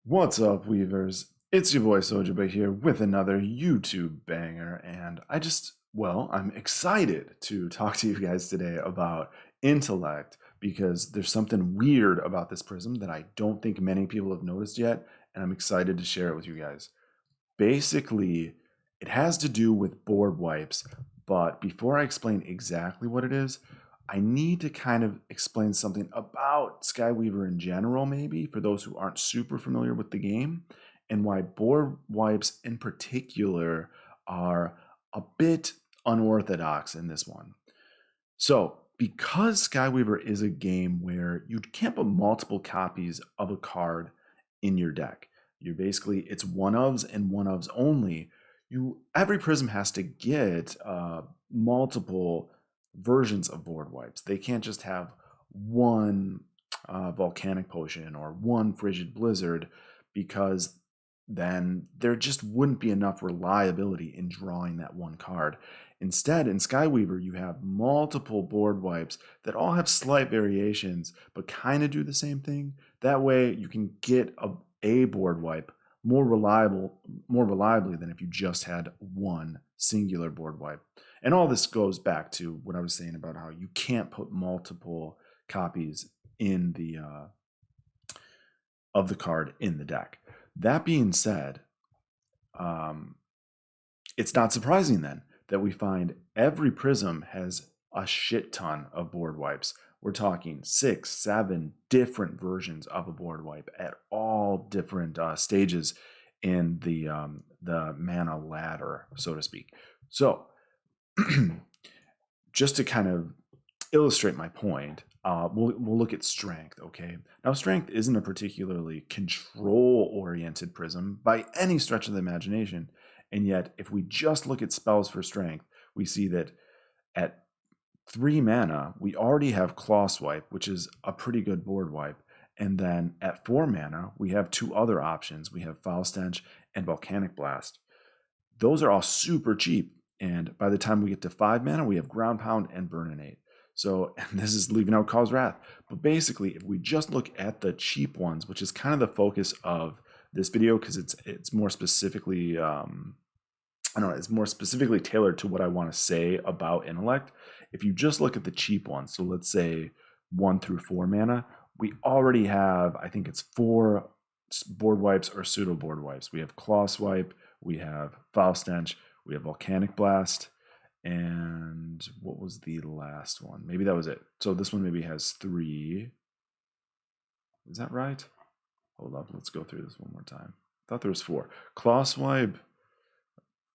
What's up, Weavers? It's your boy Sojabe here with another YouTube banger, and I'm excited to talk to you guys today about Intellect because there's something weird about this prism that I don't think many people have noticed yet, and I'm excited to share it with you guys. Basically, it has to do with board wipes, but before I explain exactly what it is, I need to kind of explain something about Skyweaver in general, maybe for those who aren't super familiar with the game, and why board wipes in particular are a bit unorthodox in this one. So, because Skyweaver is a game where you can't put multiple copies of a card in your deck, it's one ofs and one ofs only. Every prism has to get multiple versions of board wipes. They can't just have one volcanic potion or one frigid blizzard, because then there just wouldn't be enough reliability in drawing that one card. Instead, in Skyweaver, you have multiple board wipes that all have slight variations, but kind of do the same thing. That way, you can get a board wipe more reliably than if you just had one singular board wipe. And all this goes back to what I was saying about how you can't put multiple copies in the of the card in the deck. That being said, it's not surprising then that we find every prism has a shit ton of board wipes. We're talking 6, 7 different versions of a board wipe at all different stages in the mana ladder, so to speak. So, just to kind of illustrate my point, we'll look at strength, okay? Now, strength isn't a particularly control-oriented prism by any stretch of the imagination, and yet if we just look at spells for strength, we see that at 3 mana, we already have Claw Swipe, which is a pretty good board wipe, and then at 4 mana, we have 2 other options. We have Foul Stench and Volcanic Blast. Those are all super cheap, and by the time we get to 5 mana, we have Ground Pound and Burninate. So, and this is leaving out Cause Wrath. But basically, if we just look at the cheap ones, which is kind of the focus of this video, because it's more specifically, it's more specifically tailored to what I want to say about Intellect. If you just look at the cheap ones, so let's say 1 through 4 mana, we already have, I think it's 4 board wipes or pseudo board wipes. We have Claw Swipe, we have Foul Stench, we have Volcanic Blast, and what was the last one? Maybe that was it. So this one maybe has 3. Is that right? Hold up, let's go through this one more time. I thought there was 4. Claw Swipe,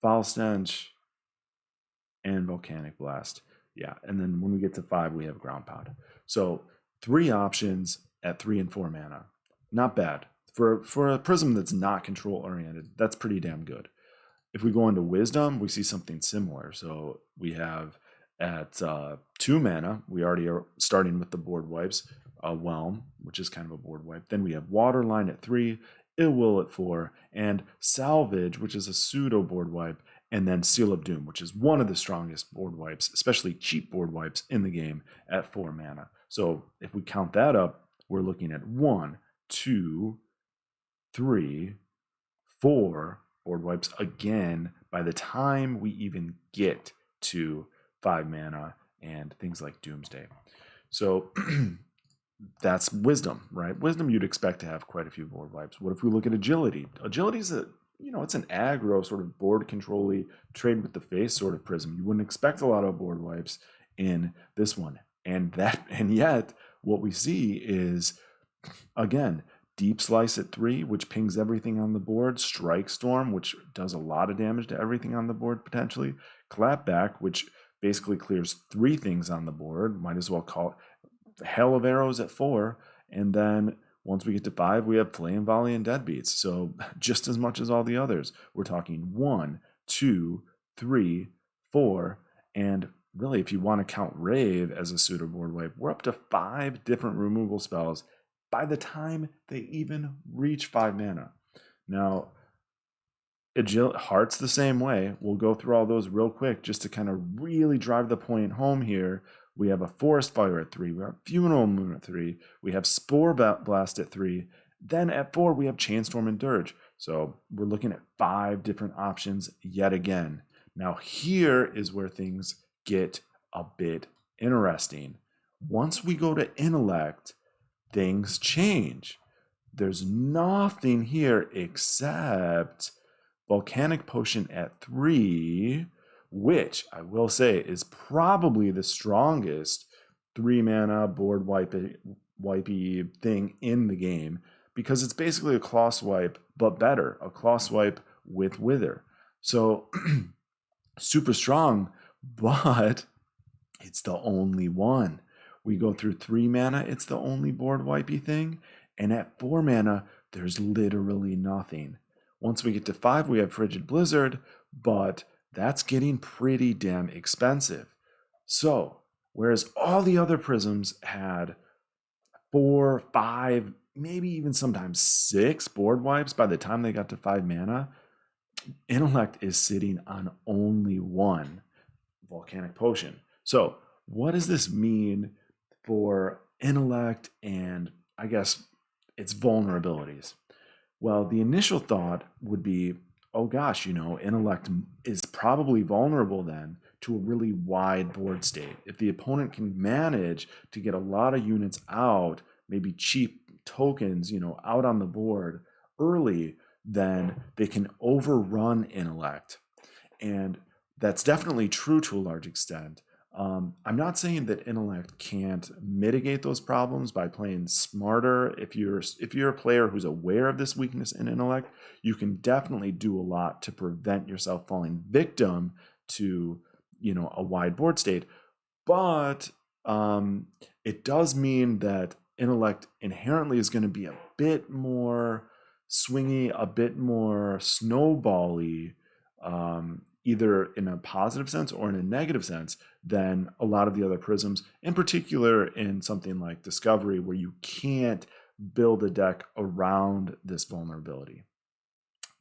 Foul Stench, and Volcanic Blast. Yeah, and then when we get to 5, we have Ground Pound. So 3 options at 3 and 4 mana. Not bad. For a prism that's not control oriented, that's pretty damn good. If we go into Wisdom, we see something similar. So we have at 2 mana, we already are starting with the board wipes. Whelm, which is kind of a board wipe. Then we have Waterline at 3, Ill Will at 4, and Salvage, which is a pseudo board wipe, and then Seal of Doom, which is one of the strongest board wipes, especially cheap board wipes in the game at 4 mana. So if we count that up, we're looking at 1, 2, 3, 4 board wipes again by the time we even get to 5 mana and things like Doomsday. So that's Wisdom, right? Wisdom, you'd expect to have quite a few board wipes. What if we look at Agility? Agility is it's an aggro sort of board control-y, trade with the face sort of prism. You wouldn't expect a lot of board wipes in this one. And yet what we see is, again, Deep Slice at 3, which pings everything on the board. Strike Storm, which does a lot of damage to everything on the board potentially. Clapback, which basically clears 3 things on the board. Might as well call it Hell of Arrows at 4. And then once we get to 5, we have Flame Volley and Deadbeats. So just as much as all the others. We're talking 1, 2, 3, 4, and really, if you want to count Rave as a pseudo board wipe, we're up to 5 different removal spells by the time they even reach 5 mana. Now, Heart's the same way. We'll go through all those real quick just to kind of really drive the point home here. We have a Forest Fire at 3. We have Funeral Moon at 3. We have Spore Blast at 3. Then at 4, we have Chainstorm and Dirge. So we're looking at 5 different options yet again. Now here is where things get a bit interesting. Once we go to Intellect, things change. There's nothing here except Volcanic Potion at 3, which I will say is probably the strongest 3 mana board wipey thing in the game, because it's basically a claw swipe, but better, a claw swipe with Wither. So super strong, but it's the only one. We go through 3 mana, it's the only board wipey thing. And at 4 mana, there's literally nothing. Once we get to 5, we have Frigid Blizzard, but that's getting pretty damn expensive. So, whereas all the other prisms had 4, 5, maybe even sometimes 6 board wipes by the time they got to 5 mana, Intellect is sitting on only 1 Volcanic Potion. So, what does this mean for Intellect and, I guess, its vulnerabilities? Well, the initial thought would be, oh gosh, Intellect is probably vulnerable then to a really wide board state. If the opponent can manage to get a lot of units out, maybe cheap tokens, out on the board early, then they can overrun Intellect. And that's definitely true to a large extent. I'm not saying that Intellect can't mitigate those problems by playing smarter. If you're a player who's aware of this weakness in Intellect, you can definitely do a lot to prevent yourself falling victim to a wide board state. But it does mean that Intellect inherently is going to be a bit more swingy, a bit more snowbally, either in a positive sense or in a negative sense than a lot of the other prisms, in particular in something like Discovery, where you can't build a deck around this vulnerability.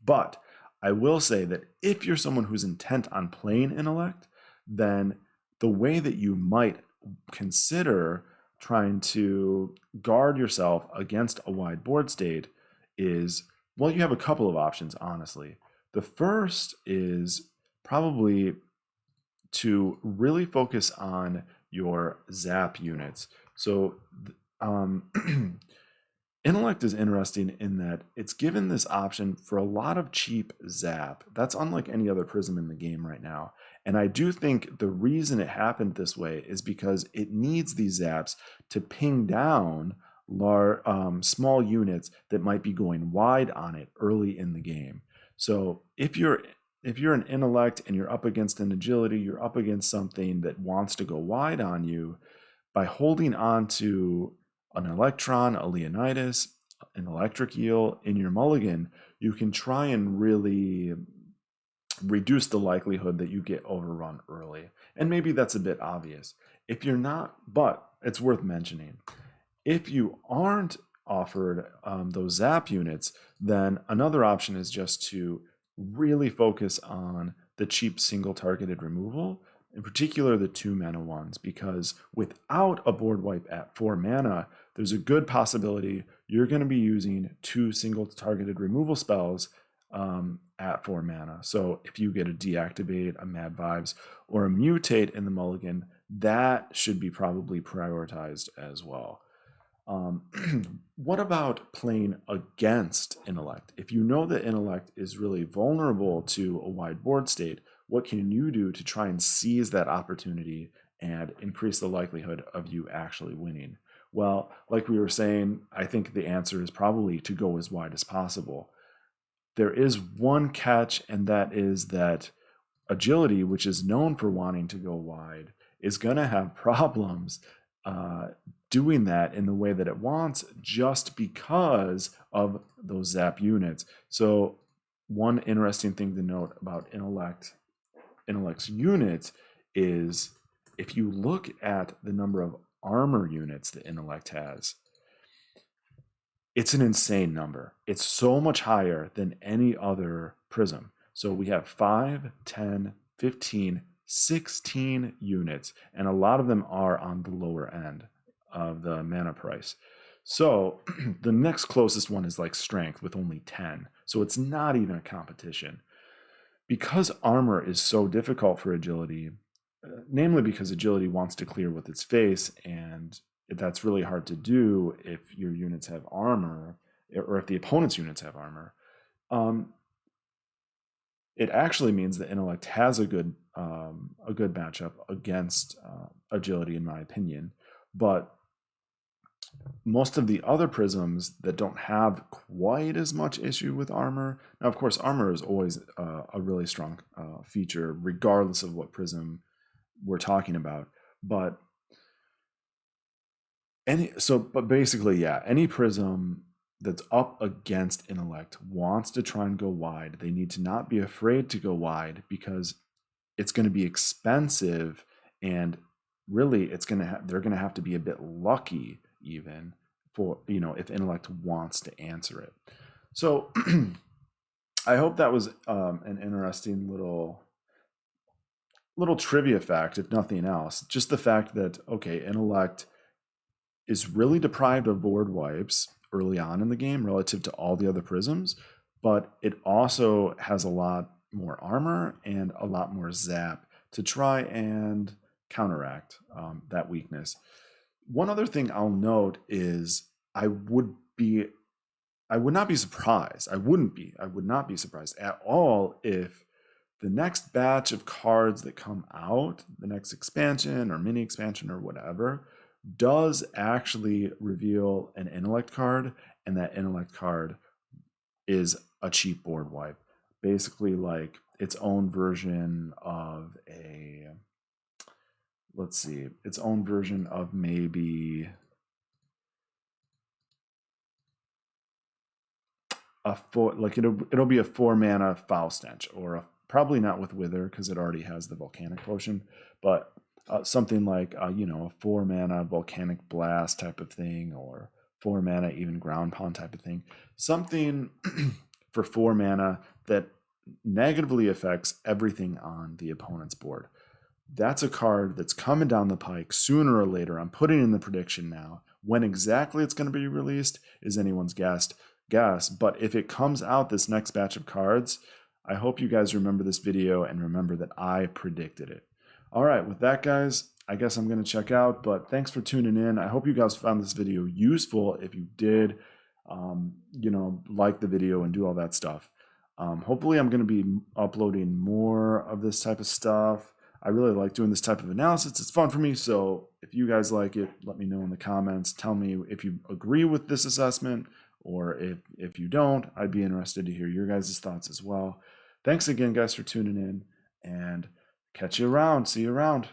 But I will say that if you're someone who's intent on playing Intellect, then the way that you might consider trying to guard yourself against a wide board state is, well, you have a couple of options, honestly. The first is probably to really focus on your Zap units. So Intellect is interesting in that it's given this option for a lot of cheap Zap. That's unlike any other prism in the game right now. And I do think the reason it happened this way is because it needs these Zaps to ping down small units that might be going wide on it early in the game. So if you're an Intellect and you're up against an Agility, you're up against something that wants to go wide on you, by holding on to an Electron, a Leonidas, an Electric Eel in your mulligan, you can try and really reduce the likelihood that you get overrun early. And maybe that's a bit obvious. If you're not, but it's worth mentioning. If you aren't offered those Zap units, then another option is just to really focus on the cheap single targeted removal, in particular the 2 mana ones, because without a board wipe at 4 mana, there's a good possibility you're going to be using 2 single targeted removal spells at 4 mana. So if you get a Deactivate, a Mad Vibes, or a Mutate in the mulligan, that should be probably prioritized as well. What about playing against Intellect? If you know that Intellect is really vulnerable to a wide board state, what can you do to try and seize that opportunity and increase the likelihood of you actually winning? Well, like we were saying, I think the answer is probably to go as wide as possible. There is one catch, and that is that Agility, which is known for wanting to go wide, is going to have problems doing that in the way that it wants, just because of those Zap units. So one interesting thing to note about Intellect's units is, if you look at the number of armor units that Intellect has, it's an insane number. It's so much higher than any other prism. So we have 5, 10, 15, 16 units, and a lot of them are on the lower end of the mana price. So the next closest one is like strength with only 10. So it's not even a competition. Because armor is so difficult for agility, namely because agility wants to clear with its face, and that's really hard to do if your units have armor, or if the opponent's units have armor. Um, it actually means that intellect has a good matchup against agility, in my opinion. But most of the other prisms that don't have quite as much issue with armor. Now, of course, armor is always a really strong feature, regardless of what prism we're talking about. But but basically, yeah, any prism that's up against intellect wants to try and go wide. They need to not be afraid to go wide because it's going to be expensive, and really they're going to have to be a bit lucky even for, if intellect wants to answer it. So I hope that was an interesting little trivia fact, if nothing else. Just the fact that, okay, intellect is really deprived of board wipes early on in the game relative to all the other prisms, but it also has a lot more armor and a lot more zap to try and counteract that weakness. One other thing I'll note is I would not be surprised. I would not be surprised at all if the next batch of cards that come out, the next expansion or mini expansion or whatever, does actually reveal an intellect card, and that intellect card is a cheap board wipe. Basically, like its own version of its own version of maybe it'll be a 4-mana foul stench, or probably not with wither because it already has the volcanic potion, but something like a 4-mana volcanic blast type of thing, or 4-mana even ground pound type of thing. Something for 4-mana that negatively affects everything on the opponent's board. That's a card that's coming down the pike sooner or later. I'm putting in the prediction now. When exactly it's going to be released is anyone's guess. But if it comes out this next batch of cards, I hope you guys remember this video and remember that I predicted it. All right, with that, guys, I guess I'm going to check out, but thanks for tuning in. I hope you guys found this video useful. If you did, like the video and do all that stuff. Hopefully I'm going to be uploading more of this type of stuff. I really like doing this type of analysis. It's fun for me. So if you guys like it, let me know in the comments. Tell me if you agree with this assessment, or if you don't. I'd be interested to hear your guys' thoughts as well. Thanks again, guys, for tuning in, and catch you around. See you around.